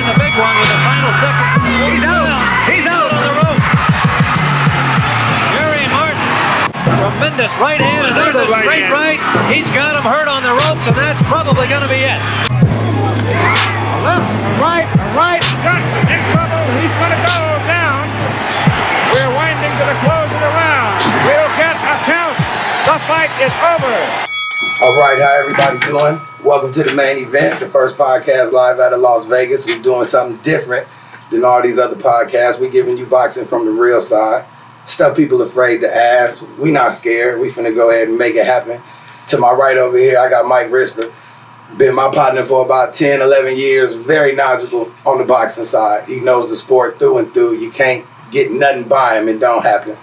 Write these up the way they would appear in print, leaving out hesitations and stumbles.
the big one with the final second. He's out. He's out on the rope. Jerry Martin. Tremendous right hand and there's a straight right. He's got him hurt on the ropes, and that's probably going to be it. Left, right. Johnson in trouble. He's going to go down. We're winding to the close of the round. We'll get a count. The fight is over. All right, how everybody doing? Welcome to the main event, the first podcast live out of Las Vegas. We're doing something different than all these other podcasts. We're giving you boxing from the real side. Stuff people afraid to ask. We not scared. We finna go ahead and make it happen. To my right over here, I got Mike Risper. Been my partner for about 10, 11 years. Very knowledgeable on the boxing side. He knows the sport through and through. You can't get nothing by him. It don't happen.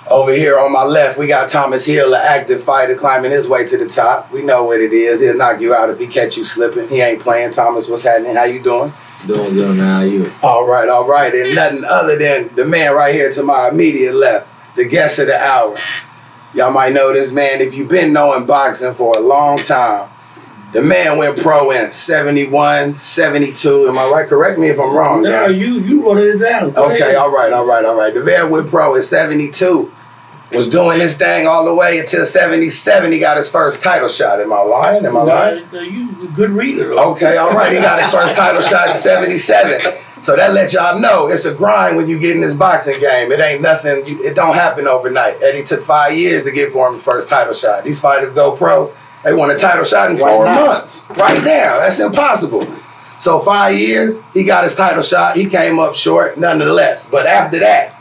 Over here on my left, we got Thomas Hill, an active fighter climbing his way to the top. We know what it is. He'll knock you out if he catch you slipping. He ain't playing. Thomas, what's happening? How you doing? Doing good, man. How you? All right. And nothing other than the man right here to my immediate left, the guest of the hour. Y'all might know this man if you've been knowing boxing for a long time. The man went pro in 71, 72. Am I right? Correct me if I'm wrong. No, you wanted it down. Okay, all right. The man went pro in 72. Was doing this thing all the way until 77. He got his first title shot. Am I lying? You a good reader. Okay, all right. He got his first title shot in 77. So that lets y'all know it's a grind when you get in this boxing game. It ain't nothing. It don't happen overnight. Eddie took 5 years to get for him the first title shot. These fighters go pro. They want a title shot in 4 months. Right now. That's impossible. So 5 years, he got his title shot. He came up short nonetheless. But after that,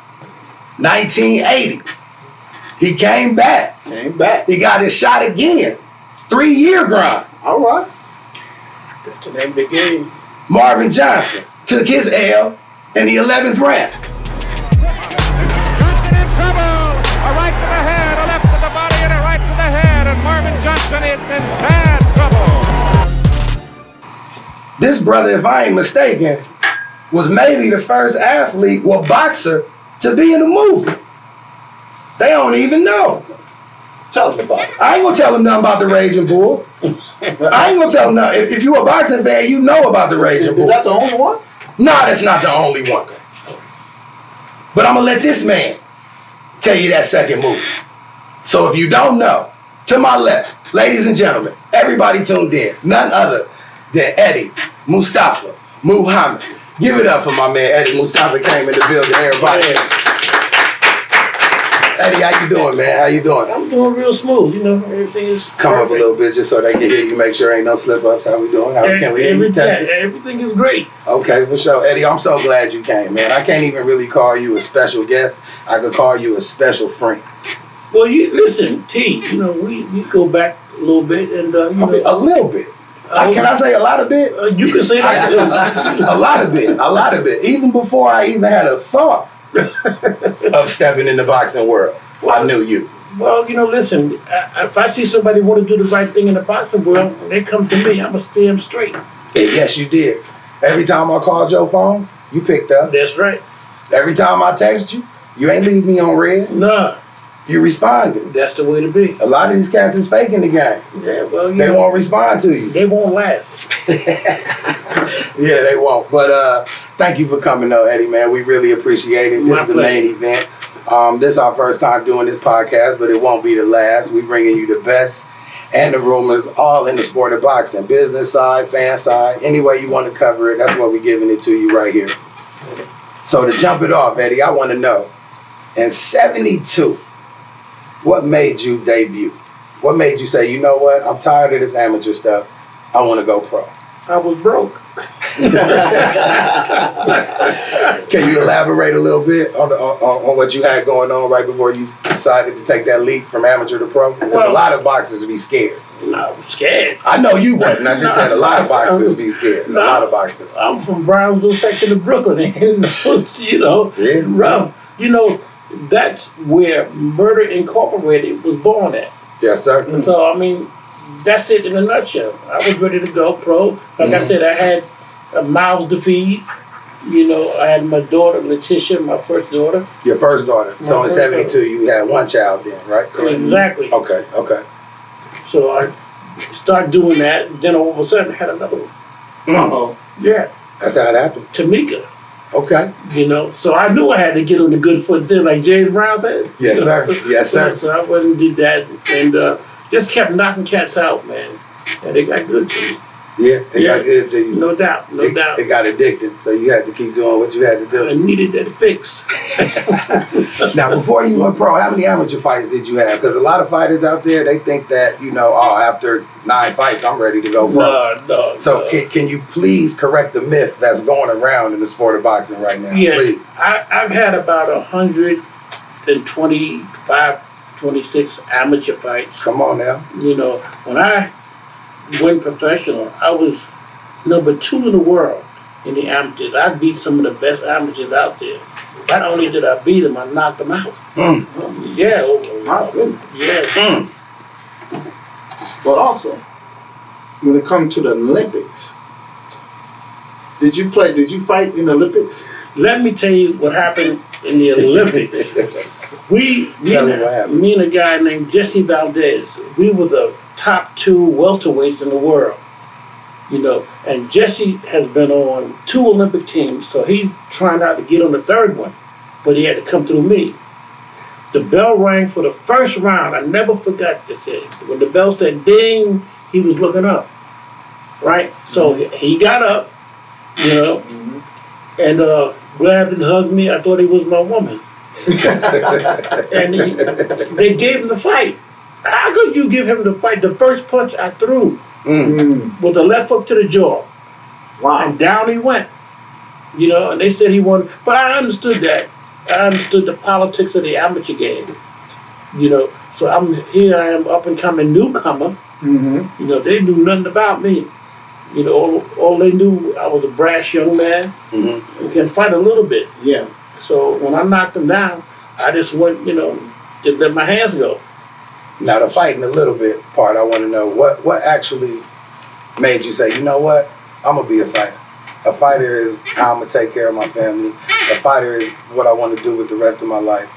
1980, he came back. He got his shot again. 3-year grind. All right. That's the name of the game. Marvin Johnson took his L in the 11th round. Johnson in trouble. A right to the head, a left to the body, and a right to the head. And Marvin Johnson is in bad trouble. This brother, if I ain't mistaken, was maybe the first athlete or boxer to be in a movie. They don't even know. Tell them about it. I ain't gonna tell them nothing about the Raging Bull. I ain't gonna tell them nothing. If you a boxing fan, you know about the Raging Bull. Is that the only one? No, that's not the only one. But I'm gonna let this man tell you that second movie. So if you don't know, to my left, ladies and gentlemen, everybody tuned in, none other than Eddie Mustafa Muhammad. Give it up for my man Eddie Mustafa came in the building, everybody. Yeah. Eddie, how you doing, man? How you doing? I'm doing real smooth. You know, everything is Come up a little bit just so they can hear you, make sure ain't no slip-ups. How we doing? Everything is great. Okay, for sure. Eddie, I'm so glad you came, man. I can't even really call you a special guest. I could call you a special friend. Well, you listen, T, you know, we go back a little bit and, a little bit. Can I say a lot of bit? You can say that. A lot of bit. Even before I even had a thought of stepping in the boxing world, I knew you. Well, you know, listen, if I see somebody want to do the right thing in the boxing world, when they come to me, I'm going to steer them straight. Yes, you did. Every time I called your phone, you picked up. That's right. Every time I text you, you ain't leave me on red. Nah. You responded. That's the way to be. A lot of these cats is faking the game. Yeah, well, they won't respond to you. They won't last. Yeah, they won't. But thank you for coming, though, Eddie, man. We really appreciate it. This is the main event. This is our first time doing this podcast, but it won't be the last. We bringing you the best and the rumors, all in the sport of boxing. Business side, fan side, any way you want to cover it, that's what we're giving it to you right here. So to jump it off, Eddie, I want to know, in 72, what made you debut? What made you say, you know what, I'm tired of this amateur stuff. I want to go pro. I was broke. Can you elaborate a little bit on what you had going on right before you decided to take that leap from amateur to pro? Because a lot of boxers be scared. No, I'm scared. I know you wasn't. I just said a lot of boxers be scared. A lot of boxers. I'm from Brownsville section of Brooklyn. And, you know, rough. You know, that's where Murder Incorporated was born at. Yes, sir. And so, I mean, that's it in a nutshell. I was ready to go pro. Like I said, I had mouths to feed. You know, I had my daughter, Letitia, my first daughter. Your first daughter. So in 72, you had one child then, right? Correct. Exactly. Okay. So I started doing that. Then all of a sudden, I had another one. Uh-oh. Yeah. That's how it happened. Tamika. Okay. You know, so I knew I had to get on the good foot there, like James Brown said. Yes, sir. Yes, sir. So I went and did that, and just kept knocking cats out, man. And they got good to me. Yeah, it got good to you. No doubt, no doubt. It got addicted, so you had to keep doing what you had to do. I needed that fix. Now, before you went pro, how many amateur fights did you have? Because a lot of fighters out there, they think that, after 9 fights, I'm ready to go pro. No. So can you please correct the myth that's going around in the sport of boxing right now, please? I've had about 125, 26 amateur fights. Come on now. You know, when I went professional, I was number 2 in the world in the amateurs. I beat some of the best amateurs out there. Not only did I beat them, I knocked them out. Yeah. My goodness. Yeah. But also, when it comes to the Olympics, did you fight in the Olympics? Let me tell you what happened in the Olympics. me and a guy named Jesse Valdez, we were the top 2 welterweights in the world. You know, and Jesse has been on 2 Olympic teams, so he's trying out to get on the 3rd one, but he had to come through me. The bell rang for the first round. I never forgot this. When the bell said ding, he was looking up, right? So he got up, and grabbed and hugged me. I thought he was my woman. And they gave him the fight. How could you give him the fight? The first punch I threw with the left hook to the jaw. Wow. And down he went. You know, and they said he won. But I understood that. I understood the politics of the amateur game. You know, so I am up and coming newcomer. You know, they knew nothing about me. You know, all they knew, I was a brash young man who can fight a little bit. Yeah. So when I knocked him down, I just went, just let my hands go. Now the fighting a little bit part, I want to know what actually made you say, you know what, I'm gonna be a fighter. A fighter is how I'm gonna take care of my family. A fighter is what I want to do with the rest of my life.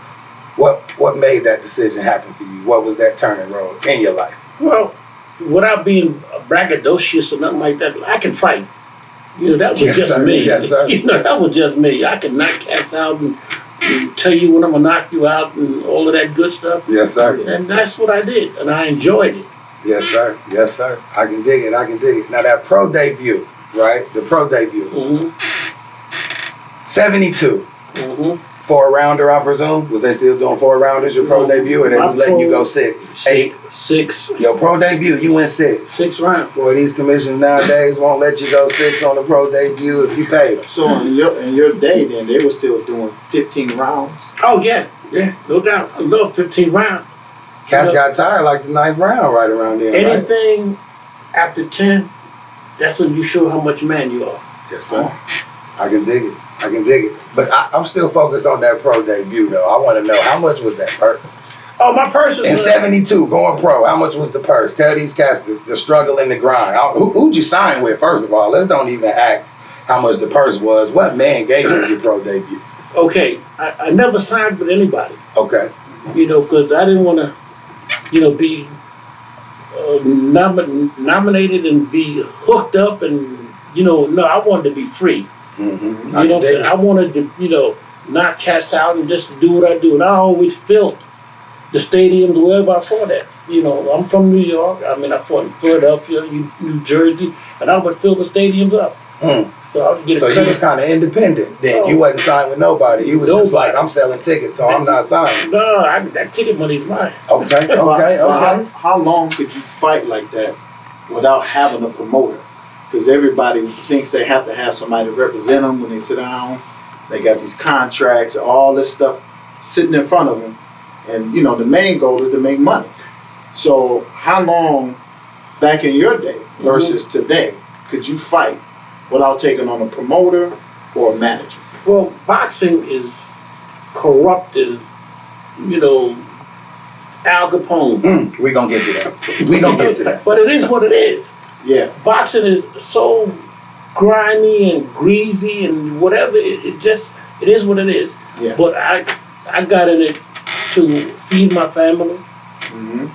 What made that decision happen for you? What was that turning road in your life? Well, without being braggadocious or nothing like that, I can fight. You know, that was just me. Yes, sir. You know, that was just me. I can knock cats out and tell you when I'm gonna knock you out and all of that good stuff. Yes, sir. And that's what I did, and I enjoyed it. Yes, sir. Yes, sir. I can dig it. Now that pro debut, right? The pro debut. 72. 4-rounder, I presume. Was they still doing 4-rounders your pro debut, or they was letting you go 6, 8? 6. Your pro debut, you went 6. 6 rounds. Boy, these commissions nowadays won't let you go 6 on the pro debut if you pay them. So in your day, then they were still doing 15 rounds. Oh yeah, no doubt. I love 15 rounds. Cats got tired like the 9th round right around there. Anything after 10, that's when you show how much man you are. Yes, sir. I can dig it. But I'm still focused on that pro debut, though. I want to know, how much was that purse? Oh, my purse is... In 72, going pro, how much was the purse? Tell these cats the struggle and the grind. Who'd you sign with, first of all? Let's don't even ask how much the purse was. What man gave you your pro debut? Okay, I never signed with anybody. Okay. You know, because I didn't want to, be nominated and be hooked up and, no, I wanted to be free. You know what I'm saying? I wanted to, not cast out and just do what I do. And I always filled the stadiums wherever I fought at. I'm from New York. I fought in Philadelphia, New Jersey, and I would fill the stadiums up. So I would get you was kind of independent then. You wasn't signed with nobody. You was just like, I'm selling tickets, so I'm not signing. No, that ticket money's mine. Okay. How long could you fight like that without having a promoter? Because everybody thinks they have to have somebody to represent them when they sit down. They got these contracts, all this stuff sitting in front of them. And, the main goal is to make money. So how long back in your day versus today could you fight without taking on a promoter or a manager? Well, boxing is corrupt as, Al Capone. We're going to get to that. But it is what it is. Yeah. Boxing is so grimy and greasy and whatever. It is what it is. Yeah. But I got in it to feed my family. To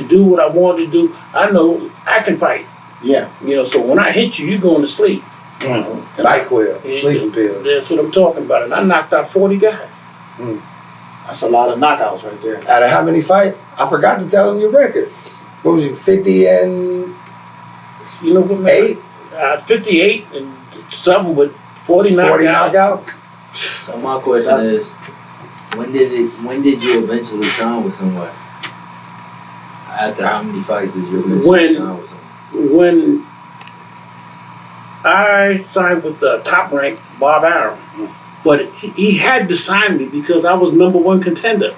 do what I wanted to do. I know I can fight. Yeah. So when I hit you, you're going to sleep. NyQuil, sleeping pills. That's what I'm talking about. And I knocked out 40 guys. That's a lot of knockouts right there. Out of how many fights? I forgot to tell him your record. What was you, 50 and You know what, man? 58 and something with 40 knockouts. 40 knockouts? So my question is, when did you eventually sign with someone? After how many fights did you eventually sign with someone? When I signed with the top rank Bob Arum, but he had to sign me because I was #1 contender.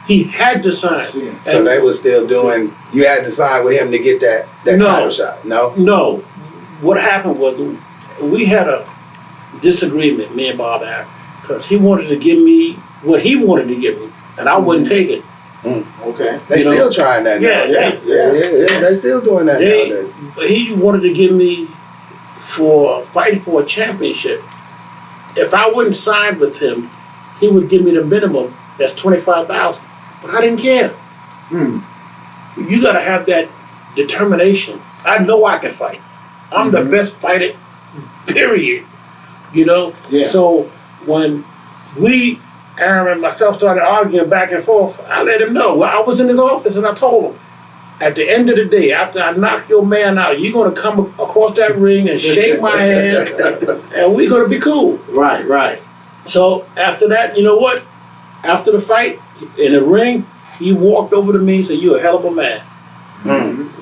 He had to sign. So they were still doing, you had to sign with him to get that title shot, no? No. What happened was we had a disagreement, me and Bob Arum, because he wanted to give me what he wanted to give me, and I wouldn't take it. Okay. They still trying that nowadays. Yeah, they still doing that nowadays. He wanted to give me fighting for a championship. If I wouldn't sign with him, he would give me the minimum. That's $25,000. But I didn't care. You got to have that determination. I know I can fight. I'm the best fighter, period. You know? Yeah. So when Aaron and myself started arguing back and forth, I let him know. Well, I was in his office and I told him, at the end of the day, after I knock your man out, you're going to come across that ring and shake my hand, and we're going to be cool. Right. So after that, you know what? After the fight, in the ring, he walked over to me and said, "You're a hell of a man."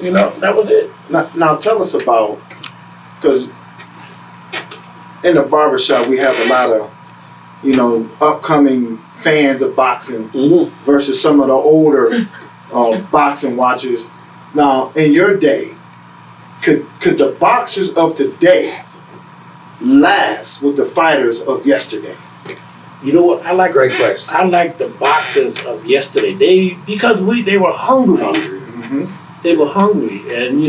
You know, that was it. Now tell us about, because in the barbershop we have a lot of, upcoming fans of boxing versus some of the older boxing watchers. Now, in your day, could the boxers of today last with the fighters of yesterday? You know what? I like. Great question. I like the boxers of yesterday. They were hungry. They were hungry, and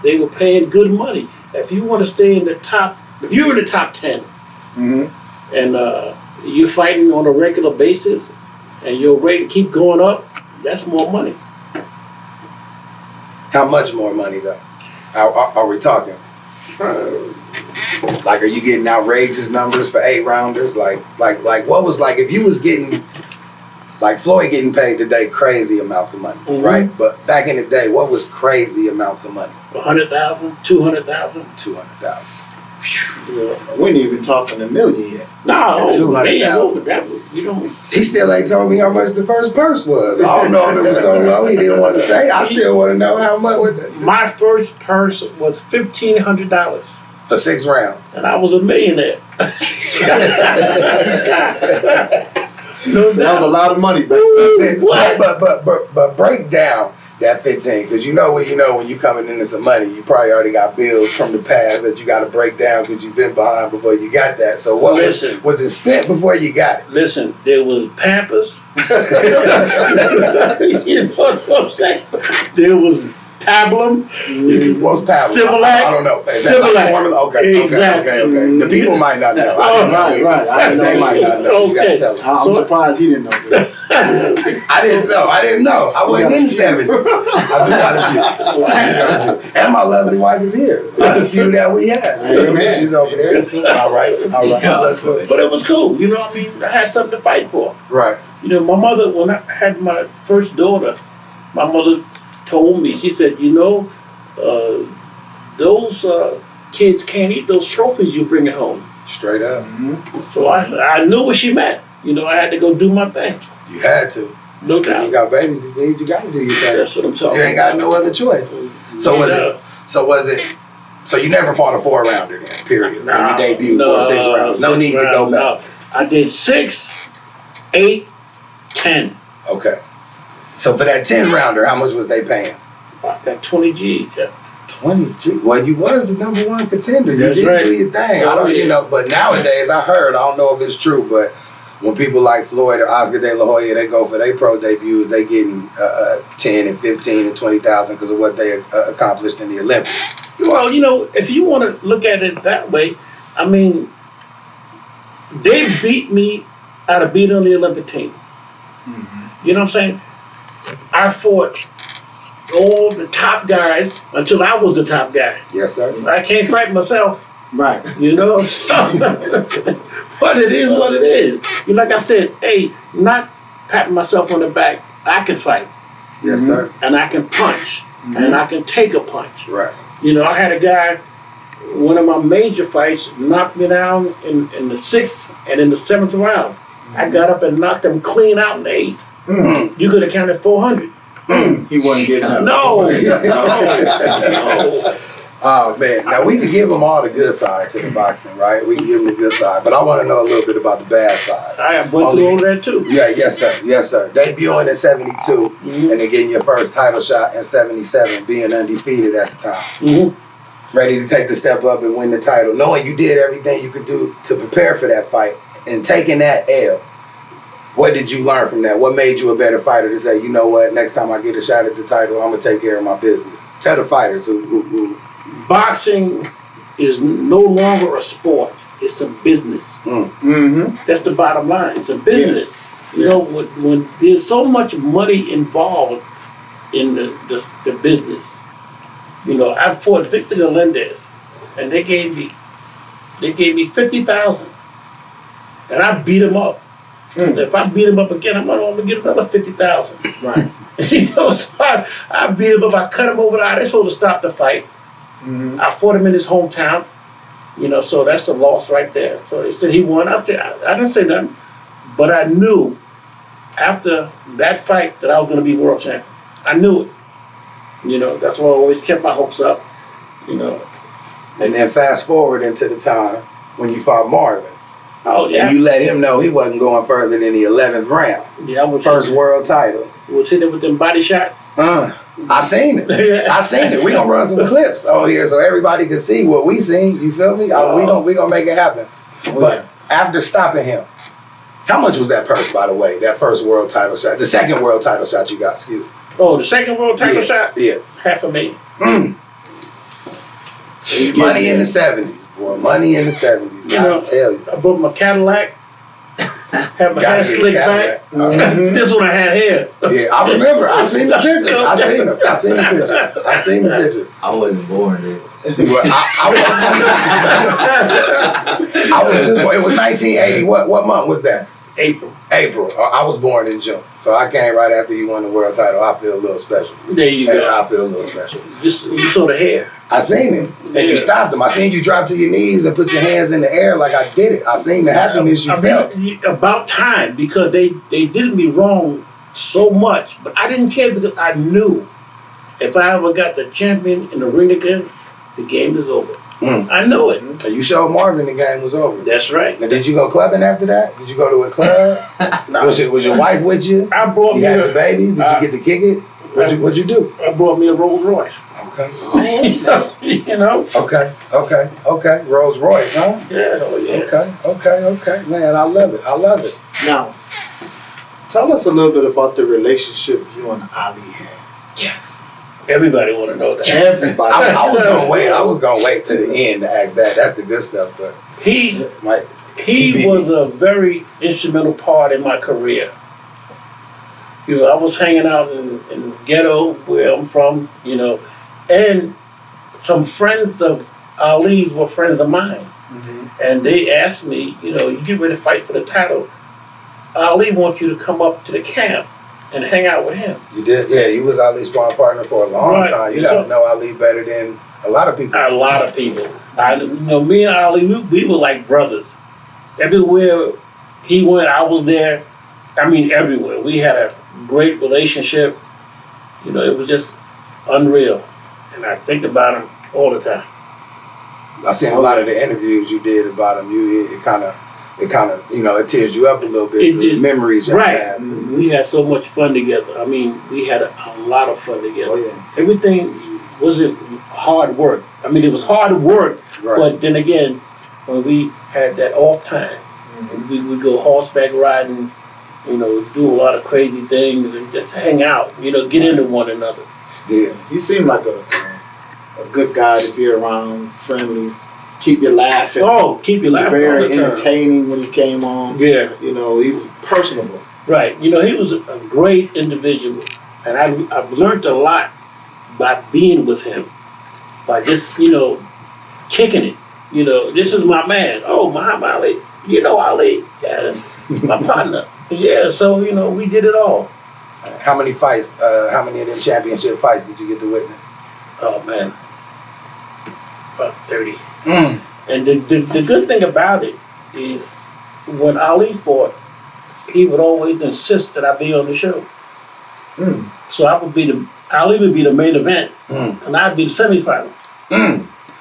they were paying good money. If you want to stay in the top, if you're in the top 10, and you're fighting on a regular basis, and your rate keep going up, that's more money. How much more money though? Are we talking? Like, are you getting outrageous numbers for 8-rounders? Like, what was like if you was getting, like Floyd getting paid today crazy amounts of money, right? But back in the day, what was crazy amounts of money? 100,000, 200,000. 200,000. We ain't even talking a million yet. No, 200,000. You know. He still ain't told me how much the first purse was. I don't know if it was so low he didn't want to say. I still want to know how much was it. My first purse was $1,500. For 6 rounds. And I was a millionaire. That was a lot of money back then. But break down that 15, because when you coming into some money, you probably already got bills from the past that you got to break down because you've been behind before you got that. So what was it spent before you got it? Listen, there was Pampers. You know what I'm saying? There was Pablum. What's Pablum? Similac. I don't know. Is that like formula? Okay. The people might not know. Right. They might not know. You gotta tell them. I'm surprised he didn't know that. I didn't know. I wasn't in the 70s. I do got a few. And my lovely wife is here. The few that we had. She's over there. All right. Let's go. But it was cool. You know what I mean? I had something to fight for. Right. My mother, when I had my first daughter, my mother told me, she said, those kids can't eat those trophies you bring home. Straight up. So I knew what she meant. I had to go do my thing. You had to. No doubt. You got babies to feed, you got to do your thing. That's what I'm talking about. You ain't got no other choice. So you never fought a 4-rounder then, period, when you debuted for 6 rounds. No need to go back. I did 6, 8, 10. Okay. So for that 10-rounder, how much was they paying? I got 20 G's. Yeah. 20 G. Well, you was the #1 contender. You That's did right. do your thing. I don't, but nowadays I don't know if it's true, but when people like Floyd or Oscar De La Hoya, they go for their pro debuts, they getting 10 and 15 and 20,000 because of what they accomplished in the Olympics. Well, if you want to look at it that way, I mean, they beat me out of being on the Olympic team. You know what I'm saying? I fought all the top guys until I was the top guy. Yes, sir. I can't fight myself. Right. You know, but it is what it is. You know, like I said, hey, not patting myself on the back. I can fight. Yes, sir. And I can punch. And I can take a punch. Right. You know, I had a guy, one of my major fights, knocked me down in the 6th and in the 7th round. I got up and knocked him clean out in the 8th. You could have counted 400. He wasn't getting up. No. Oh man, now we can give them all the good side to the boxing, right? We can give them the good side, but I want to know a little bit about the bad side. I went through all that too. Yeah, yes sir. Debuting in 72 and then getting your first title shot in 77, being undefeated at the time. Ready to take the step up and win the title, knowing you did everything you could do to prepare for that fight and taking that L. What did you learn from that? What made you a better fighter to say, you know what, next time I get a shot at the title, I'm going to take care of my business? Tell the fighters who boxing is no longer a sport. It's a business. That's the bottom line. It's a business. You know, when there's so much money involved in the business. You know, I fought Victor Galindez, and they gave me $50,000, and I beat him up. If I beat him up again, I'm gonna get another $50,000. Right. You know, so I beat him up. I cut him over the eye. They're supposed to stop the fight. I fought him in his hometown. You know, so that's a loss right there. So they said he won. I didn't say nothing, but I knew after that fight that I was going to be world champion. I knew it. You know, that's why I always kept my hopes up. You know. And then fast forward into the time when you fought Marvin. Oh yeah. And you let him know he wasn't going further than the 11th round. Yeah, I was first world title. Was hitting with them body shots. I seen it. I seen it. We gonna run some clips on here so everybody can see what we seen. You feel me? We gonna make it happen. But after stopping him, how much was that purse, by the way? That first world title shot, the second world title shot you got. Excuse me. Oh, the second world title shot. Yeah. $500,000. Money in the 70s, boy. Money in the 70s. You know, I tell you. I bought my Cadillac. Have my hair slicked back. This one I had hair. Yeah, I remember. I seen the picture. I seen the picture. I wasn't born then. I was just born. It was 1980. What month was that? April. I was born in June. So I came right after you won the world title. I feel a little special. There you go. I feel a little special. You saw the hair. I seen it. And you stopped him. I seen you drop to your knees and put your hands in the air like I did it. I seen the happiness you felt. About time, because they did me wrong so much. But I didn't care because I knew if I ever got the champion in the ring again, the game is over. I know it. And you showed Marvin the game was over. That's right. Now, did you go clubbing after that? Did you go to a club? No. Was your wife with you? I brought you me had the babies? Did you get to kick it? What'd you do? I brought me a Rolls Royce. Okay. You know? Okay. Rolls Royce, huh? Yeah. Okay. Man, I love it. Now, tell us a little bit about the relationship you and Ali had. Yes. Everybody want to know that. Everybody. I was gonna wait to the end to ask that. That's the good stuff, but he was a very instrumental part in my career. You know, I was hanging out in the ghetto where I'm from, you know, and some friends of Ali's were friends of mine. And they asked me, you know, you get ready to fight for the title. Ali wants you to come up to the camp and hang out with him. You did? Yeah, you was Ali's sparring partner for a long time. You got to know Ali better than a lot of people. A lot of people. Me and Ali, we were like brothers. Everywhere he went, I was there. I mean, everywhere. We had a great relationship. You know, it was just unreal. And I think about him all the time. I seen a lot of the interviews you did about him. It kind of, you know, it tears you up a little bit. The memories you had. We had so much fun together. I mean, we had a lot of fun together. Everything wasn't hard work. I mean, it was hard work, but then again, when we had that off time, we would go horseback riding, you know, do a lot of crazy things and just hang out, you know, get into one another. Yeah. He seemed like a good guy to be around, friendly. Keep you laughing. Keep you laughing. Very entertaining when he came on. Yeah. You know, he was personable. Right. You know, he was a great individual. And I've learned a lot by being with him. By just, you know, kicking it. You know, this is my man. Oh, Muhammad Ali. You know Ali. Yeah, my partner. Yeah, so, you know, we did it all. How many fights, how many of them championship fights did you get to witness? Oh, man. About 30. And the good thing about it is when Ali fought, he would always insist that I be on the show. So Ali would be the main event, and I'd be the semifinal.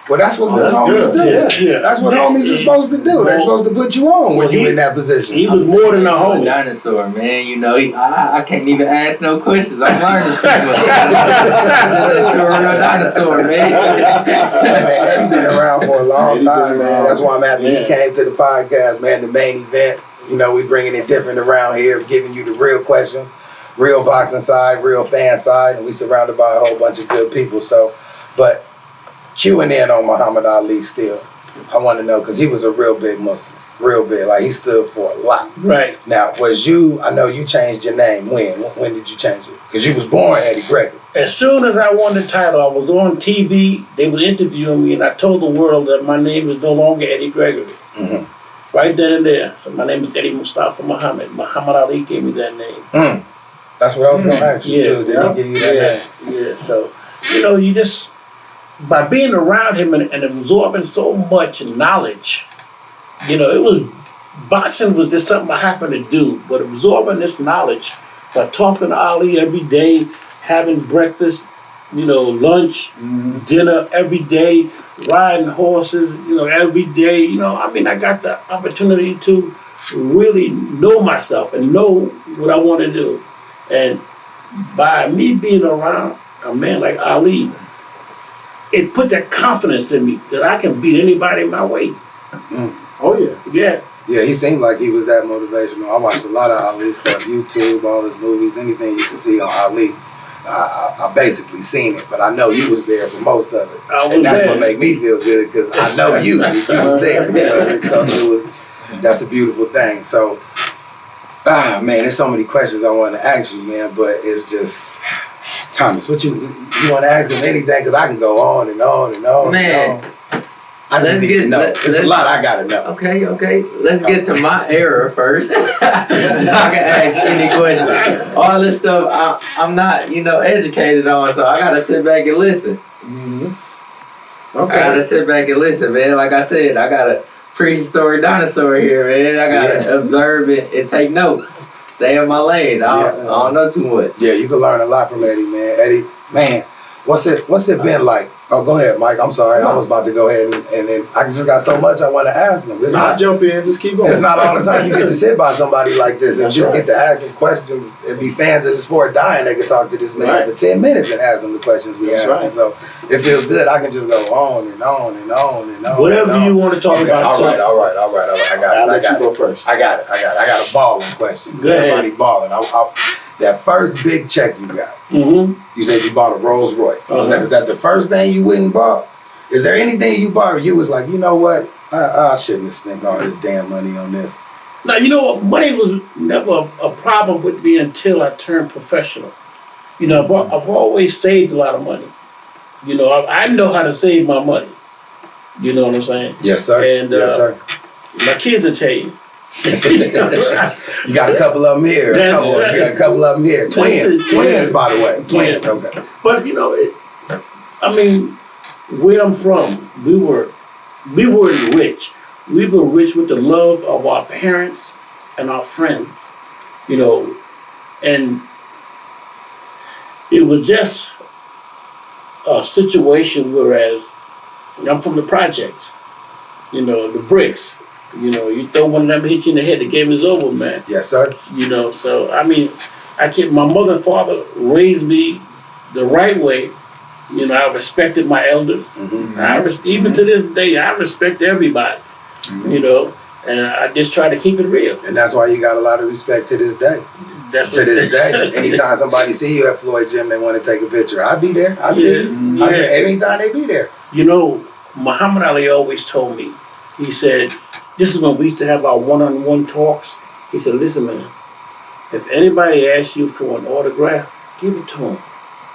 Well, that's what good homies do. Yeah. That's what homies are supposed to do. They're supposed to put you on when you're in that position. He was more than a homie. Dinosaur, man. You know, I can't even ask no questions. I'm learning too much. Dinosaur, man. Eddie been around for a long time, man. That's why I'm happy he came to the podcast, man. The main event. You know, we bringing it different around here, giving you the real questions, real boxing side, real fan side, and we surrounded by a whole bunch of good people. So, but queuing in on Muhammad Ali still, I want to know, because he was a real big Muslim, real big. Like, he stood for a lot. Right. Now, I know you changed your name. When did you change it? Because you was born Eddie Gregory. As soon as I won the title, I was on TV, they were interviewing me, and I told the world that my name is no longer Eddie Gregory. Right then and there. So my name is Eddie Mustafa Muhammad. Muhammad Ali gave me that name. That's what I was going to ask you, too. Did he give you that name? Yeah, so, you know, you just... By being around him and absorbing so much knowledge, you know, boxing was just something I happened to do, but absorbing this knowledge by talking to Ali every day, having breakfast, you know, lunch, dinner every day, riding horses, you know, every day, you know, I mean, I got the opportunity to really know myself and know what I want to do. And by me being around a man like Ali, it put that confidence in me that I can beat anybody my weight. Oh, yeah. Yeah. Yeah, he seemed like he was that motivational. I watched a lot of Ali stuff, YouTube, all his movies, anything you can see on Ali. I basically seen it, but I know you was there for most of it. And that's what made me feel good, because I know you was there. You know? So that's a beautiful thing. So, man, there's so many questions I want to ask you, man, but it's just... Thomas, what you want to ask him anything? Because I can go on and on and on. Man, and on. I just need to know. It's a lot I gotta know. Okay. Let's get to my era first. I can ask any question. All this stuff I'm not, you know, educated on, so I gotta sit back and listen. Okay. I gotta sit back and listen, man. Like I said, I got a prehistoric dinosaur here, man. I gotta observe it and take notes. Stay in my lane. I don't know too much. Yeah, you can learn a lot from Eddie, man. Eddie, man, what's it been like? Oh, go ahead, Mike. I'm sorry. I was about to go ahead and then I just got so much I want to ask him. I'll jump in. Just keep going. It's not all the time you get to sit by somebody like this and get to ask him questions and be fans of the sport dying. They can talk to this man for 10 minutes and ask him the questions we ask him. So it feels good. I can just go on and on and on and on. Whatever you want to talk about. All right. I got it. I'll let you go first. I got it. I got a balling question. Everybody balling. That first big check you got, you said you bought a Rolls Royce. Is that the first thing you went and bought? Is there anything you bought or you was like, you know what, I shouldn't have spent all this damn money on this? Now, you know what, money was never a problem with me until I turned professional. You know, I've always saved a lot of money. You know, I know how to save my money. You know what I'm saying? Yes, sir. And yes, sir. My kids will tell you. You got a couple of them here. You got a couple of them here. Twins, by the way. Twins, okay. But you know, I mean, where I'm from, we weren't rich. We were rich with the love of our parents and our friends. You know, and it was just a situation. Whereas I'm from the projects. You know, the bricks. You know, you throw one of them, hit you in the head, the game is over, man. Yes, sir. You know, so, I mean, my mother and father raised me the right way. You know, I respected my elders. Even to this day, I respect everybody, you know, and I just try to keep it real. And that's why you got a lot of respect to this day. To this day. Anytime somebody see you at Floyd Gym, they want to take a picture. I'll be there. I see you. Yeah. Anytime they be there. You know, Muhammad Ali always told me, he said, this is when we used to have our one-on-one talks. He said, listen, man, if anybody asks you for an autograph, give it to them.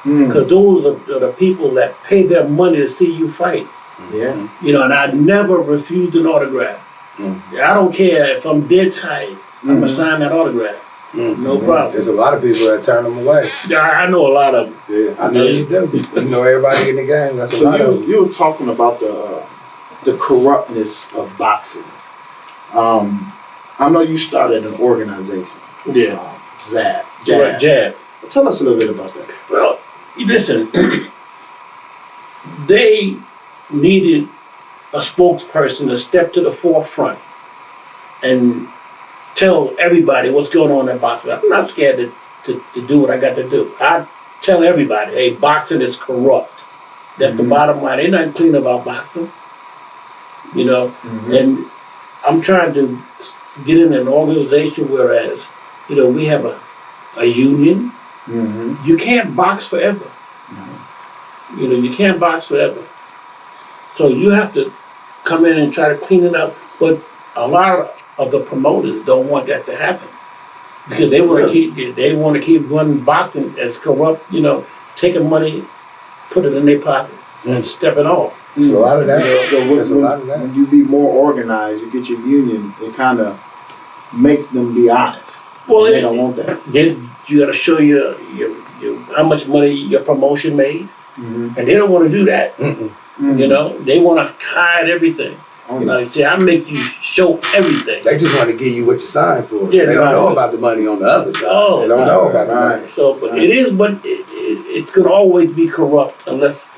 Because those are the people that pay their money to see you fight. Yeah. You know, and I never refused an autograph. I don't care if I'm dead tired. I'm gonna sign that autograph. No problem. There's a lot of people that turn them away. Yeah, I know a lot of them. Yeah, I know you do. You know everybody in the game. That's a lot of them. You were talking about the corruptness of boxing. I know you started an organization. Yeah. Jab. Tell us a little bit about that. Well, listen, they needed a spokesperson to step to the forefront and tell everybody what's going on in boxing. I'm not scared to do what I got to do. I tell everybody, hey, boxing is corrupt. That's the bottom line. Ain't nothing clean about boxing. You know, and I'm trying to get in an organization whereas, you know, we have a union. You can't box forever. You know, you can't box forever. So you have to come in and try to clean it up. But a lot of the promoters don't want that to happen because they want to keep running boxing as corrupt. You know, taking money, put it in their pocket, and stepping off. There's a lot of that. There's a lot of that. When you be more organized, you get your union. It kind of makes them be honest. Well, they don't want that. Then you got to show your how much money your promotion made, and they don't want to do that. You know, they want to hide everything. You know, see, I make you show everything. They just want to give you what you signed for. Yeah, they don't know about the money on the other side. Oh, they don't know about the money. So, but it is, but it's going to always be corrupt unless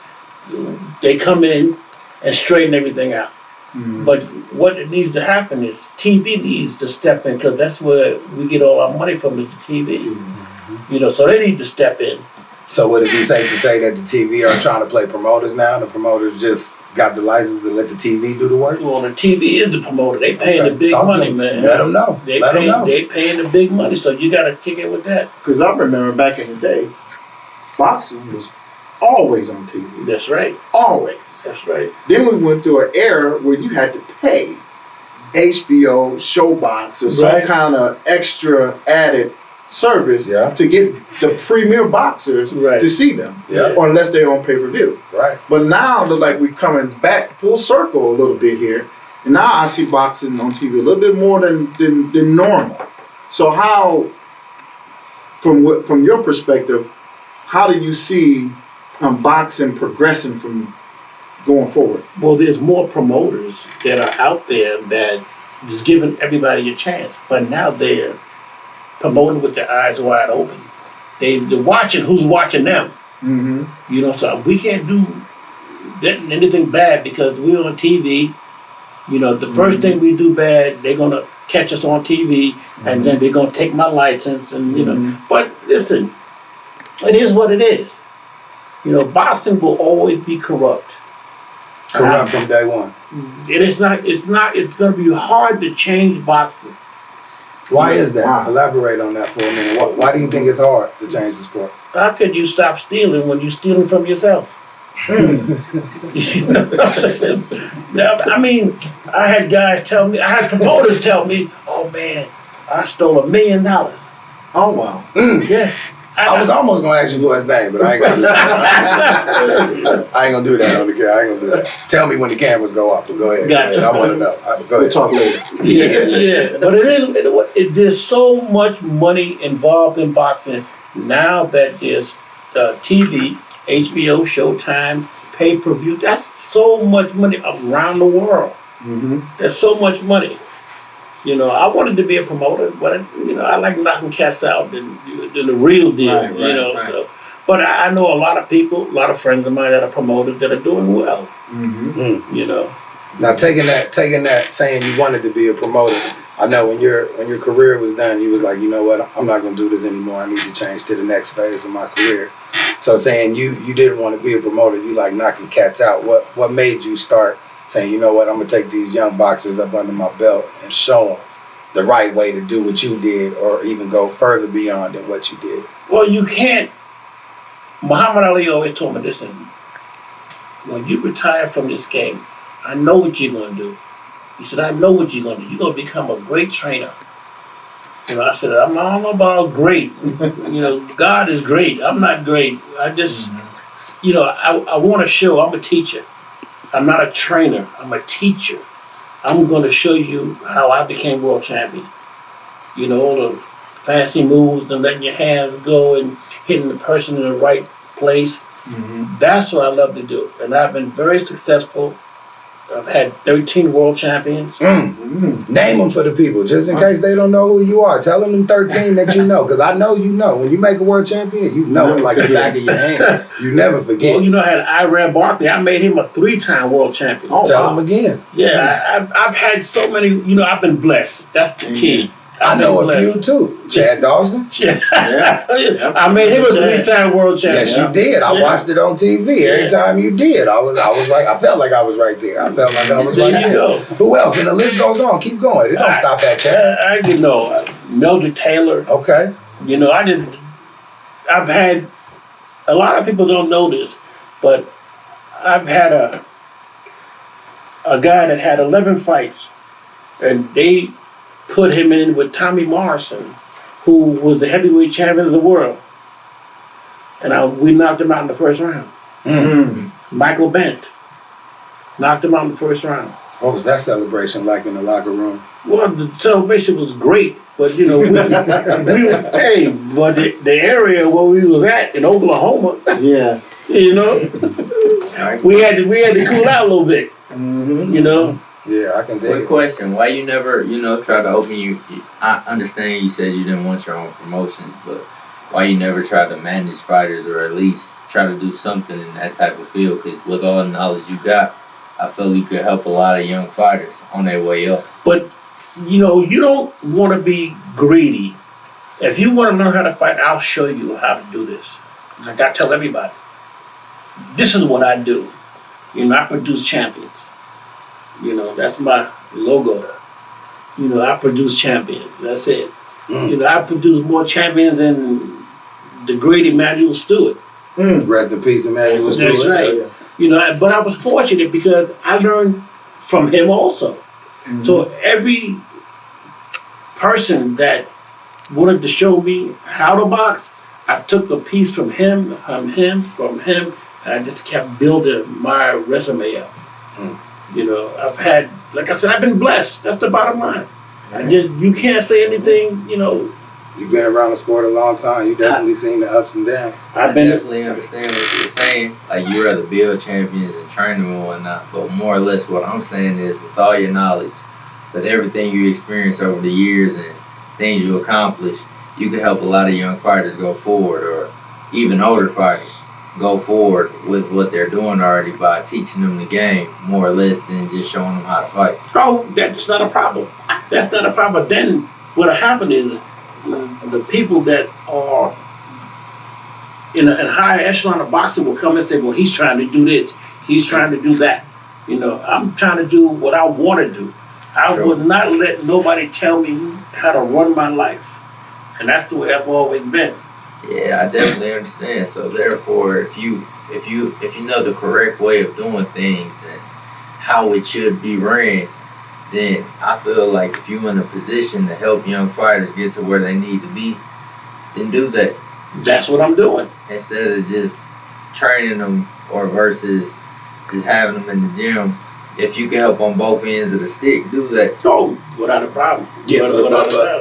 they come in and straighten everything out. But what needs to happen is TV needs to step in because that's where we get all our money from is the TV. You know, so they need to step in. So would it be safe to say that the TV are trying to play promoters now? The promoters just got the license to let the TV do the work? Well, the TV is the promoter. They paying the big money, man. Let them know. They paying the big money, so you got to kick it with that. Because I remember back in the day, boxing was always on TV. That's right. Always. That's right. Then we went through an era where you had to pay HBO, Showbox, or some kind of extra added service to get the premier boxers to see them. Or unless they're on pay-per-view. Right. But now look like we're coming back full circle a little bit here. And now I see boxing on TV a little bit more than normal. So how, from your perspective, how do you see boxing progressing from going forward? Well, there's more promoters that are out there that is giving everybody a chance. But now they're promoting with their eyes wide open. They're watching who's watching them. You know, so we can't do anything bad because we're on TV. You know, the first thing we do bad, they're going to catch us on TV and then they're going to take my license and, you know. But listen, it is what it is. You know, boxing will always be corrupt. Corrupt from day one. It's going to be hard to change boxing. Why is that? Elaborate on that for a minute. Why do you think it's hard to change the sport? How could you stop stealing when you're stealing from yourself? You know what I'm saying? Now, I mean, I had promoters tell me, oh man, I stole $1 million. Oh wow. Yeah. I was almost gonna ask you for his name, but I ain't gonna do that. I ain't gonna do that on the camera. I ain't gonna do that. Tell me when the cameras go off. But go ahead. Gotcha. I want to know. Go ahead. We'll talk later. Yeah. But there's so much money involved in boxing now that there's TV, HBO, Showtime, pay-per-view. That's so much money around the world. There's so much money. You know, I wanted to be a promoter, but I like knocking cats out than the real deal. So, but I know a lot of people, a lot of friends of mine that are promoters that are doing well. You know. Now taking that, saying you wanted to be a promoter. I know when your career was done, you was like, you know what, I'm not gonna do this anymore. I need to change to the next phase of my career. So saying you didn't want to be a promoter, you like knocking cats out. What made you start saying, you know what, I'm gonna take these young boxers up under my belt and show them the right way to do what you did, or even go further beyond than what you did? Well, you can't. Muhammad Ali always told me, listen, when you retire from this game, I know what you're gonna do. He said, I know what you're gonna do. You're gonna become a great trainer. You know, I said, I don't know about great. You know, God is great. I'm not great. I just, you know, I want to show I'm a teacher. I'm not a trainer. I'm a teacher. I'm going to show you how I became world champion. You know, all the fancy moves and letting your hands go and hitting the person in the right place. Mm-hmm. That's what I love to do. And I've been very successful. I've had 13 world champions. Name them for the people, just in case they don't know who you are. Tell them 13 that you know, because I know you know. When you make a world champion, you know it like the back of your hand. You never forget. Well, you know, I had Iran Barkley. I made him a 3-time world champion. Tell them again. Yeah, I've had so many, you know, I've been blessed. That's the key. I know a few too. Chad Dawson. Yeah. I made him a 3-time world champion. Yes, you did. I watched it on TV. Every time you did, I was like, I felt like I was right there. I felt like I was right there. Who else? And the list goes on. Keep going. It don't stop at Chad. You know, Mildred Taylor. Okay. You know, I've had, a lot of people don't know this, but I've had a guy that had 11 fights, and they put him in with Tommy Morrison, who was the heavyweight champion of the world. And we knocked him out in the first round. Mm-hmm. Michael Bent knocked him out in the first round. What was that celebration like in the locker room? Well, the celebration was great, but you know, but the area where we was at in Oklahoma, Yeah. you know, we had to cool out a little bit, you know. Yeah, I can dig Quick it. question: why you never, try to open I understand you said you didn't want your own promotions, but why you never tried to manage fighters or at least try to do something in that type of field? Because with all the knowledge you got, I feel you could help a lot of young fighters on their way up. But you know, you don't want to be greedy. If you want to learn how to fight, I'll show you how to do this. Like I tell everybody, this is what I do. You know, I produce champions. You know, that's my logo. You know, I produce champions. That's it. You know, I produce more champions than the great Emmanuel Stewart. Rest in peace, Emmanuel Stewart. That's right. You know, but I was fortunate because I learned from him also. So every person that wanted to show me how to box, I took a piece from him, and I just kept building my resume up. You know, I've had, like I said, I've been blessed. That's the bottom line. You can't say anything, you know. You've been around the sport a long time. You definitely seen the ups and downs. I definitely understand what you're saying. Like, you rather build champions and train them and whatnot. But more or less what I'm saying is, with all your knowledge, with everything you experience over the years and things you accomplish, you can help a lot of young fighters go forward, or even older fighters go forward with what they're doing already by teaching them the game more or less than just showing them how to fight. Oh, that's not a problem. That's not a problem. Then what'll happen is the people that are in a higher echelon of boxing will come and say, well, he's trying to do this. He's trying to do that. You know, I'm trying to do what I want to do. I would not let nobody tell me how to run my life. And that's the way I've always been. Yeah, I definitely understand. So therefore, if you know the correct way of doing things and how it should be ran, then I feel like if you're in a position to help young fighters get to where they need to be, then do that. That's what I'm doing. Instead of just training them or versus just having them in the gym. If you can help on both ends of the stick, do that. Oh, without a problem. Yeah,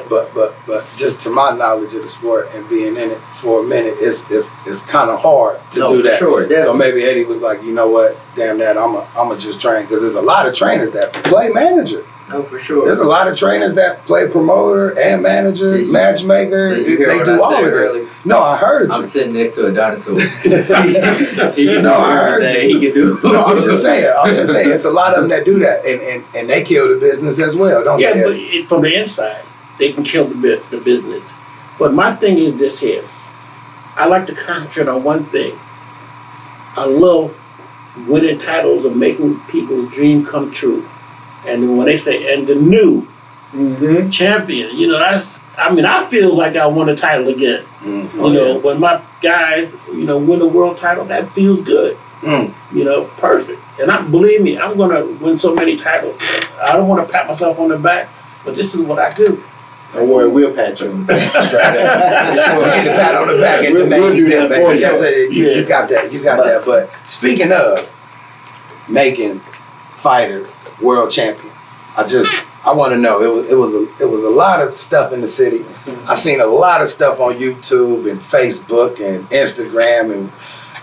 but just to my knowledge of the sport and being in it for a minute, it's kind of hard to do that. Sure, definitely. So maybe Eddie was like, you know what, damn that, I'ma just train, because there's a lot of trainers that play manager. No, for sure. There's a lot of trainers that play promoter and manager, matchmaker. They do all of this. No, I heard you. I'm sitting next to a dinosaur. No, I heard you. He can do. No, I'm just saying. It's a lot of them that do that, and they kill the business as well, don't they? Yeah, but from the inside, they can kill the business. But my thing is this here. I like to concentrate on one thing. I love winning titles and making people's dream come true. And when they say, and the new champion, you know, I feel like I won a title again. You know, when my guys, you know, win a world title, that feels good. You know, perfect. And believe me, I'm going to win so many titles. I don't want to pat myself on the back, but this is what I do. Don't worry, we'll pat you on the back. We'll get a pat on the back at the main event, baby. You got that. But speaking of, making fighters world champions? I want to know. It was a lot of stuff in the city. I seen a lot of stuff on YouTube and Facebook and Instagram, and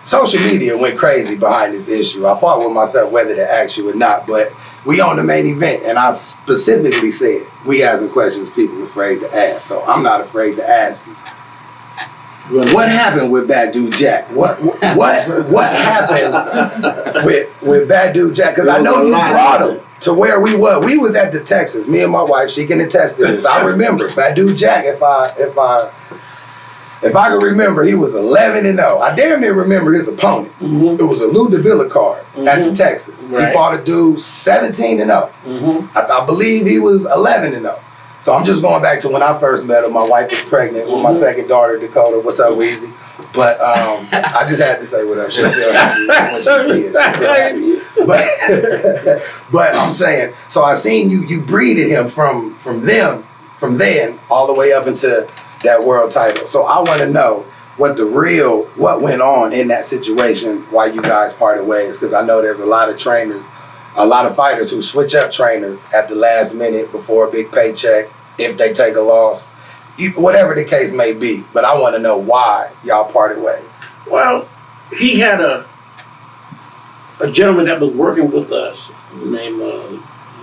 social media went crazy behind this issue. I fought with myself whether to ask you or not, but we on the main event, and I specifically said we asking questions people are afraid to ask. So I'm not afraid to ask you. What happened with Badu Jack? What happened with Badu Jack? Because I know you brought him to where we were. We was at the Texas. Me and my wife, she can attest to this. I remember Badu Jack. If I can remember, he was 11-0. I damn near remember his opponent. Mm-hmm. It was a Lou DeVilla card at the Texas. Right. He fought a dude 17-0. Mm-hmm. I believe he was 11-0. So I'm just going back to when I first met him. My wife was pregnant with my second daughter, Dakota. What's up, Weezy? But I just had to say what up. She'll feel happy when she sees it. She'll feel happy. But I'm saying, so I seen you breeded him from then all the way up into that world title. So I want to know what went on in that situation while you guys parted ways, because I know there's a lot of trainers, a lot of fighters who switch up trainers at the last minute before a big paycheck, if they take a loss, whatever the case may be. But I want to know why y'all parted ways. Well, he had a gentleman that was working with us named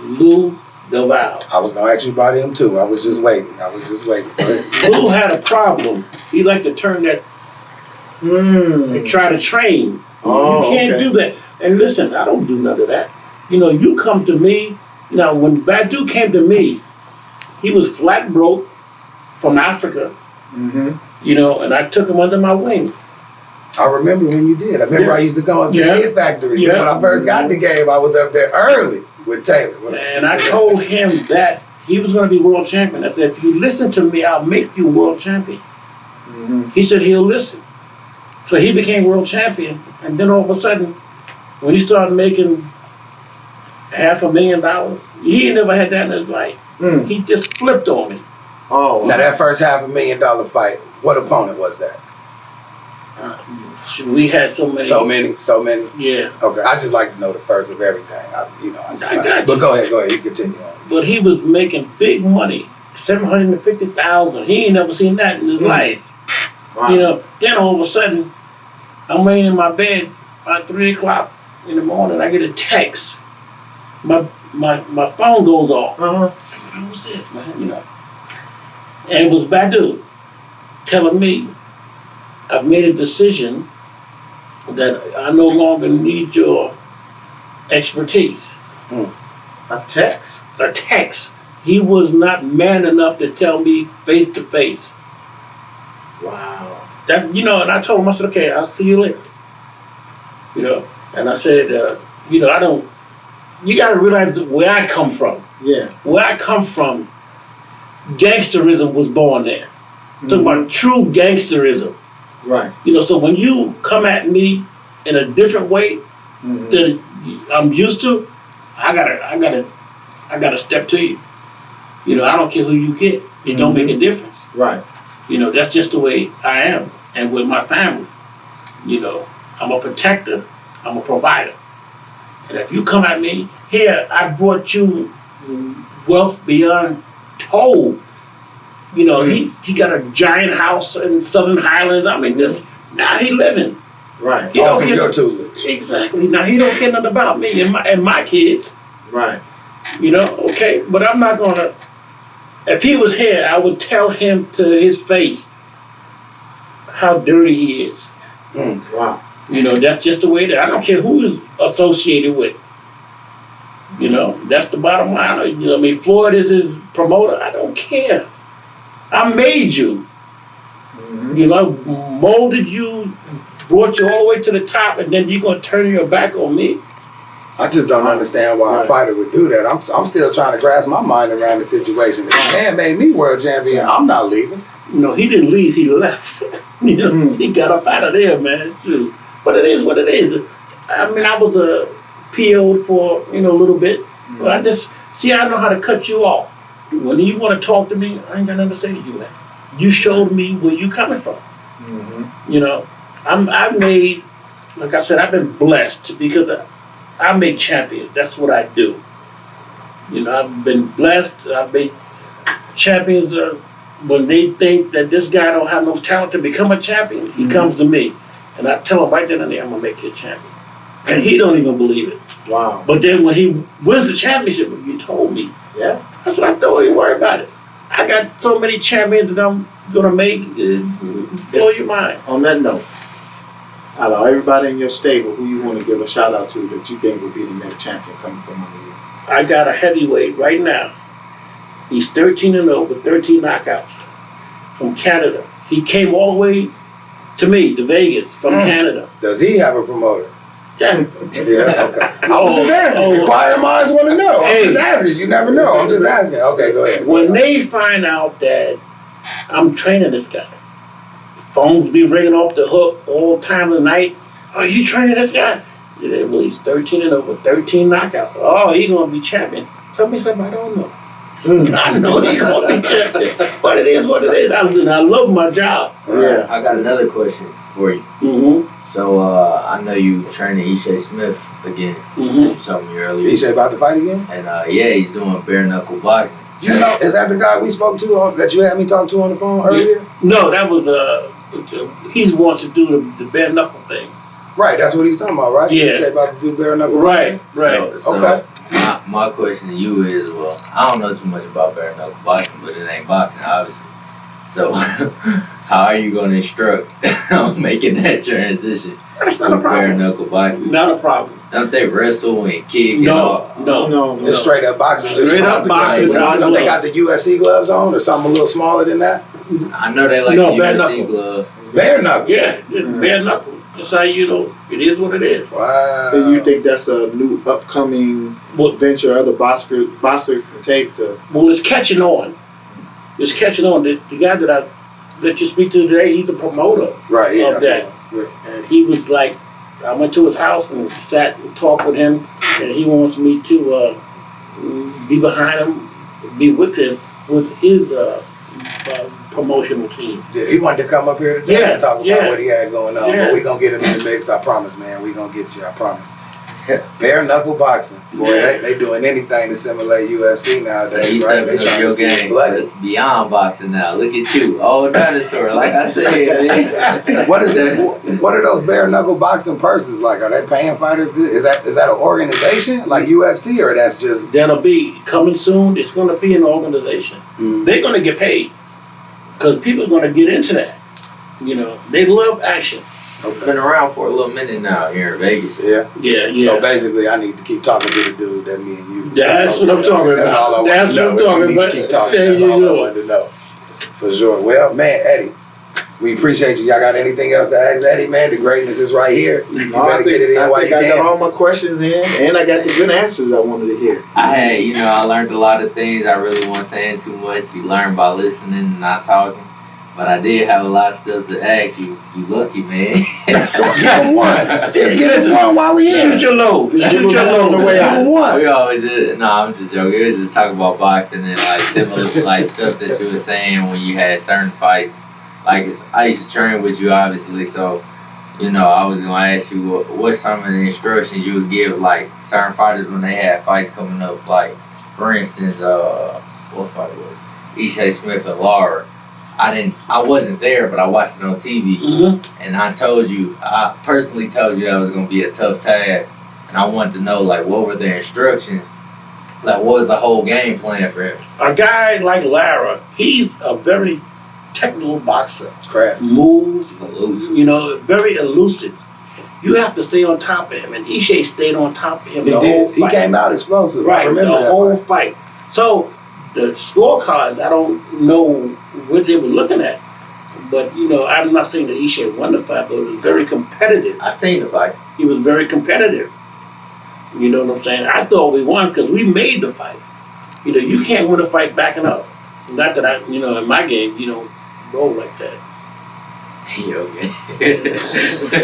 Lou DeVille. I was going to ask you about him too. I was just waiting. Lou had a problem. He liked to turn that and try to train. You can't do that. And listen, I don't do none of that. You know, you come to me. Now, when Badu came to me, he was flat broke from Africa. Mm-hmm. You know, and I took him under my wing. I remember when you did. I remember I used to go up to the Hit Factory. When I first got in the game, I was up there early with Taylor. And I told him that he was going to be world champion. I said, if you listen to me, I'll make you world champion. Mm-hmm. He said he'll listen. So he became world champion. And then all of a sudden, when he started making $500,000, he ain't never had that in his life. He just flipped on me. Oh, now that first $500,000 fight, what opponent was that? We had so many. So many. Yeah. Okay, I just like to know the first of everything. I got you. But go ahead. You continue on. But he was making big money, $750,000. He ain't never seen that in his life. Wow. You know. Then all of a sudden, I'm laying in my bed about 3 o'clock in the morning. I get a text. My phone goes off. What's this, man? You know. And it was Badu telling me, I've made a decision that I no longer need your expertise. A text? A text. He was not man enough to tell me face to face. Wow. That, you know, and I told him, I said, okay, I'll see you later. You know, and I said, you know, you got to realize where I come from. Yeah. Where I come from, gangsterism was born there. Talking about true gangsterism. Right. You know, so when you come at me in a different way that I'm used to, I gotta step to you. You know, I don't care who you get. It don't make a difference. Right. You know, that's just the way I am. And with my family, you know, I'm a protector. I'm a provider. And if you come at me, here, I brought you wealth beyond told. You know, he got a giant house in Southern Highlands. I mean, now he living. Right. He All from your tutelage. Exactly. Now he don't care nothing about me and my kids. Right. You know, okay, but I'm not gonna. If he was here, I would tell him to his face how dirty he is. Wow. You know, that's just the way that I don't care who is associated with. You know, that's the bottom line. You know, I mean, Floyd is his promoter. I don't care. I made you. You know, molded you, brought you all the way to the top, and then you're gonna turn your back on me. I just don't understand why a fighter would do that. I'm still trying to grasp my mind around the situation. If the man made me world champion, I'm not leaving. No, he didn't leave. He left. You know, he got up out of there, man. True. But it is what it is. I mean, I was PO'd for a little bit, but I know how to cut you off. When you want to talk to me, I ain't got nothing to say to you, man. You showed me where you coming from. You know, I've made, like I said, I've been blessed because I make champions. That's what I do. You know, I've been blessed. I've made champions. When they think that this guy don't have no talent to become a champion, he comes to me. And I tell him right then and there, I'm going to make you a champion. And he don't even believe it. Wow. But then when he wins the championship, you told me. Yeah. I said, I don't even worry about it. I got so many champions that I'm going to make, blow your mind. On that note, out of everybody in your stable, who you want to give a shout out to that you think would be the next champion coming from under you? I got a heavyweight right now. He's 13-0 with 13 knockouts from Canada. He came all the way to me, to Vegas, from Canada. Does he have a promoter? Yeah. Yeah, okay. I was just asking. Inquiring minds want to know. I'm just asking. You never know. I'm just asking. Okay, go ahead. When they find out that I'm training this guy, phones be ringing off the hook all time of the night. Oh, you training this guy? Yeah, well, he's 13-0 with 13 knockouts. Oh, he gonna be champion. Tell me something I don't know. I know he gonna be champion. But it is what it is. I love my job. Yeah. I got another question for you. Mm-hmm. So I know you training Ishe Smith again. You told me earlier. Ishe about to fight again? And yeah, he's doing bare knuckle boxing. You know, is that the guy we spoke to that you had me talk to on the phone earlier? No, that was he wants to do the bare knuckle thing. Right, that's what he's talking about, right? Yeah. Ishe about to do bare knuckle. Right. So Okay. my question to you is, well, I don't know too much about bare knuckle boxing, but it ain't boxing, obviously. So how are you going to instruct on making that transition? That's not a Bare problem. knuckle boxing. Not a problem. Don't they wrestle and kick and all? No. It's straight up boxing. Just Straight up boxing. Don't they got the UFC gloves on or something a little smaller than that? I know they like No, the bare UFC knuckle. gloves. Bare knuckle. Yeah, bare knuckle. That's how you know it is what it is. Wow. And you think that's a new upcoming venture other boxers can take to? Well, it's catching on. It's catching on. The guy that you speak to today, he's a promoter Right, yeah. of that. And he was like, I went to his house and sat and talked with him, and he wants me to be behind him, be with him, with his promotional team. Yeah, he wanted to come up here today Yeah, and talk about yeah. what he had going on. Yeah. But we gonna get him in the mix. I promise, man. We gonna get you. I promise. Bare knuckle boxing, boy. Yeah. They doing anything to simulate UFC So nowadays, you right? They stepping up trying your to see it game bloody. beyond boxing now. Look at you, old dinosaur. Like I said, man. What is it? What are those bare knuckle boxing purses like? Are they paying fighters good? Is that an organization like UFC or that's just? That'll be coming soon. It's going to be an organization. They're going to get paid because people are going to get into that. You know, they love action. Been around for a little minute now here in Vegas. Yeah. Yeah. So basically, I need to keep talking to the dude that me and you. That's what I'm talking That's about. all I want That's to know. what I'm talking We need about. to keep talking. There That's you all I go. wanted to know. For sure. Well, man, Eddie, we appreciate you. Y'all got anything else to ask Eddie, man? The greatness is right here. You No, better get it in while you I got can. all my questions in, and I got the good answers I wanted to hear. I learned a lot of things. I really wasn't saying too much. You learn by listening and not talking. But I did have a lot of stuff to ask you. You lucky, man. Give him one. Just give us one while we here. Shoot your load. Just Shoot give your us one on load. the way Give out. him one. We always I'm just joking. We was just talking about boxing and like similar like stuff that you were saying when you had certain fights. Like I used to train with you, obviously, so I was gonna ask you what's some of the instructions you would give like certain fighters when they had fights coming up. Like for instance, what fight was it? Ishe Smith and Laura. I wasn't there, but I watched it on TV, and I personally told you that was gonna be a tough task, and I wanted to know like what were their instructions, like what was the whole game plan for him. A guy like Lara, he's a very technical boxer. Crap. Move, Elusive. very elusive. You have to stay on top of him, and Ishe stayed on top of him He the did. whole He fight. came out explosive. I Right, remember the that whole fight. fight. So the scorecards, I don't know what they were looking at. But, I'm not saying that Ishe won the fight, but it was very competitive. I seen the fight. He was very competitive. You know what I'm saying? I thought we won because we made the fight. You can't win a fight backing up. Not that in my game, you don't roll like that. Yo, man.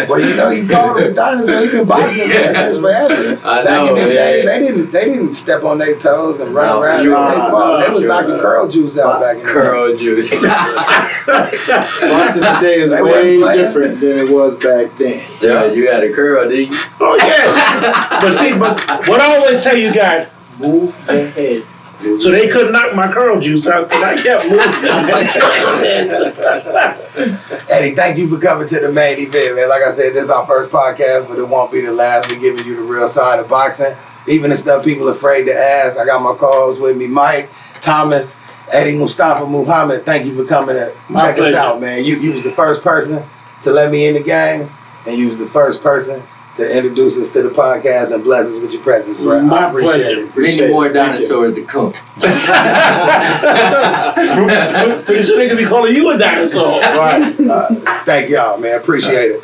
Well, you know, you called him a dinosaur. He been boxing since forever. I Back know, in them man. days, they didn't step on their toes and run No, around. sure. They fought. They was Sure. knocking curl juice out back in the day. Curl juice. Boxing today is They way wasn't playing. different than it was back then. Yeah, you had a curl, did you? Oh yeah. But what I always tell you guys, move your head. So they couldn't knock my curl juice out because I kept moving. Eddie, thank you for coming to the main event, man. Like I said, this is our first podcast, but it won't be the last. We're giving you the real side of boxing. Even the stuff people afraid to ask. I got my co-hosts with me, Mike, Thomas, Eddie, Mustafa, Muhammad. Thank you for coming to check us out, man. You was the first person to let me in the game, and you was the first person to introduce us to the podcast and bless us with your presence, bro. My I appreciate pleasure. it. Many more dinosaurs to come. Pretty soon they could be calling you a dinosaur. Right. Thank y'all, man. Appreciate it.